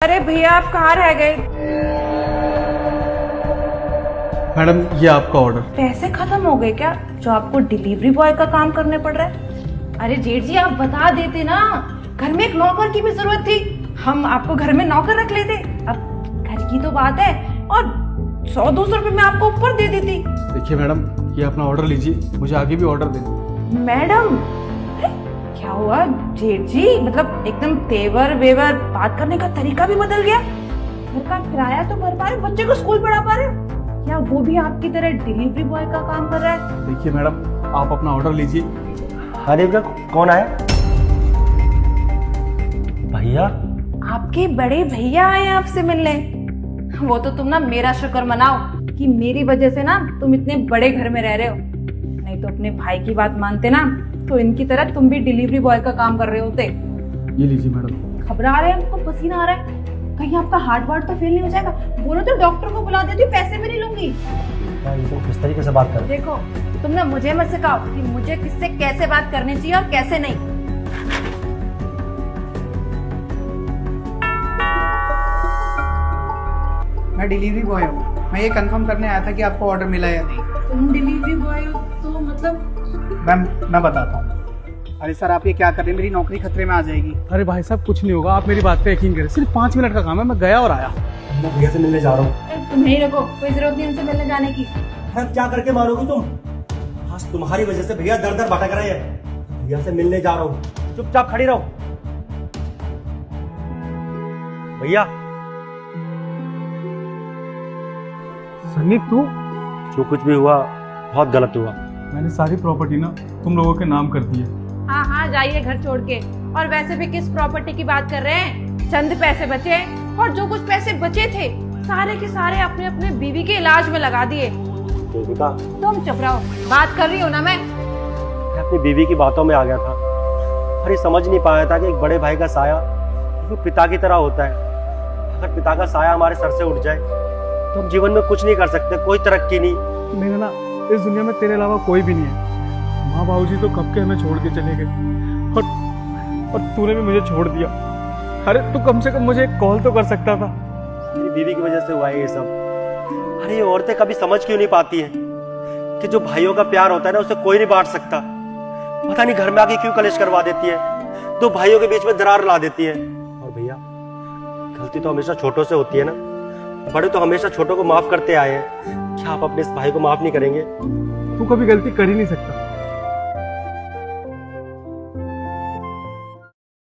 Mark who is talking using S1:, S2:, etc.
S1: अरे भैया आप कहाँ रह गए?
S2: मैडम ये आपका ऑर्डर।
S1: पैसे खत्म हो गए क्या जो आपको डिलीवरी बॉय का काम करने पड़ रहा है? अरे जेठ जी आप बता देते ना, घर में एक नौकर की भी जरूरत थी, हम आपको घर में नौकर रख लेते। अब घर की तो बात है और 100-200 रुपए मैं आपको ऊपर दे देती।
S2: देखिए मैडम ये अपना ऑर्डर लीजिए, मुझे आगे भी ऑर्डर दें।
S1: मैडम क्या हुआ जेठ जी, मतलब एकदम तेवर वेवर बात करने का तरीका भी बदल गया। घर का किराया तो भर पा रहे, बच्चे को स्कूल पढ़ा पा रहे, क्या वो भी आपकी तरह डिलीवरी बॉय का काम कर रहा है?
S2: देखिए मैडम आप अपना ऑर्डर लीजिए।
S3: अरे कौन आया? भैया?
S1: आपके बड़े भैया आए आपसे मिलने। वो तो तुम ना मेरा शुक्र मनाओ कि मेरी वजह से ना तुम इतने बड़े घर में रह रहे हो, नहीं तो अपने भाई की बात मानते ना तो इनकी तरह तुम भी डिलीवरी बॉय का काम कर रहे होते।
S2: ये लीजिए मैडम।
S1: घबरा रहे हैं, आपको पसीना आ रहा है, कहीं आपका हार्ट तो फेल नहीं हो जाएगा? बोलो तो डॉक्टर को बुला देती हूँ, पैसे भी नहीं लूंगी।
S3: तुम किस तरीके से बात कर रहे हो?
S1: देखो तुम ना मुझे मत सिखाओ कि मुझे किससे कैसे बात करनी चाहिए और कैसे नहीं।
S4: मैं डिलीवरी बॉय हूँ, मैं ये कंफर्म करने आया था कि आपको ऑर्डर मिला या नहीं।
S1: तुम डिलीवरी बॉय हो तो मतलब?
S4: मैम मैं बताता हूँ। अरे सर आप ये क्या कर रहे हैं, मेरी नौकरी खतरे में आ जाएगी।
S2: अरे भाई साहब कुछ नहीं होगा, आप मेरी बात पे यकीन करें, सिर्फ 5 मिनट का काम है, मैं गया और आया।
S3: मैं भैया से मिलने जा रहा हूँ।
S1: तुम नहीं रखो, कोई जरूरत नहीं उनसे मिलने जाने की।
S3: क्या करके मारोगी तुम? आज तुम्हारी वजह से भैया दर दर भटक रहे हैं। भैया से मिलने जा रहा हूँ, चुपचाप खड़ी रहो। भैया
S2: सन्नी तू?
S3: जो कुछ भी हुआ बहुत गलत हुआ।
S2: मैंने सारी प्रॉपर्टी ना तुम लोगों के नाम कर दी है।
S1: हाँ हाँ जाइए घर छोड़ के। और वैसे भी किस प्रॉपर्टी की बात कर रहे हैं? चंद पैसे बचे और जो कुछ पैसे बचे थे सारे के सारे अपने अपने बीवी के इलाज में लगा दिए।
S3: देविका
S1: तुम चुप रहो, बात कर रही हो ना मैं
S3: अपनी बीवी की बातों में आ गया था, पर ये समझ नहीं पाया था कि एक बड़े भाई का साया वो पिता की तरह होता है। अगर पिता का साया हमारे सर से उठ जाए तो हम जीवन में कुछ नहीं कर सकते, कोई तरक्की नहीं।
S2: मेरा ना इस दुनिया में तेरे अलावा कोई भी नहीं है। माँ बाबूजी तो कब के हमें छोड़ के चले गए और तूने भी मुझे छोड़ दिया। अरे तू कम से कम मुझे एक कॉल तो कर सकता था।
S3: मेरी बीवी की वजह से हुआ है ये सब। अरे ये औरतें कभी समझ क्यों नहीं पाती हैं कि जो भाइयों का प्यार होता है ना उसे कोई नहीं बांट सकता। पता नहीं घर में आके क्यों कलेश करवा देती है, दो भाइयों के बीच में दरार ला देती है। और भैया गलती तो हमेशा छोटों से होती है ना, बड़े तो हमेशा छोटों को माफ करते आए हैं। क्या आप अपने इस भाई को माफ नहीं करेंगे?
S2: तू कभी गलती कर ही नहीं सकता।